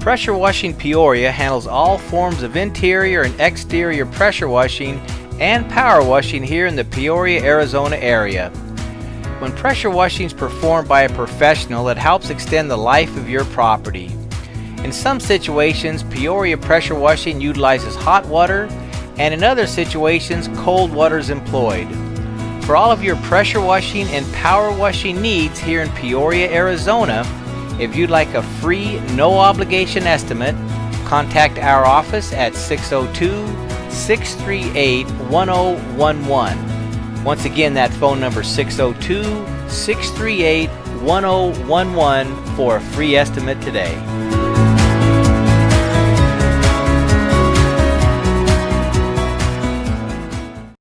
Pressure Washing Peoria handles all forms of interior and exterior pressure washing and power washing here in the Peoria, Arizona area. When pressure washing is performed by a professional, it helps extend the life of your property. In some situations, Peoria pressure washing utilizes hot water, and in other situations, cold water is employed. For all of your pressure washing and power washing needs here in Peoria, Arizona, if you'd like a free, no obligation estimate, contact our office at 602-638-1011. Once again, that phone number is 602-638-1011 for a free estimate today.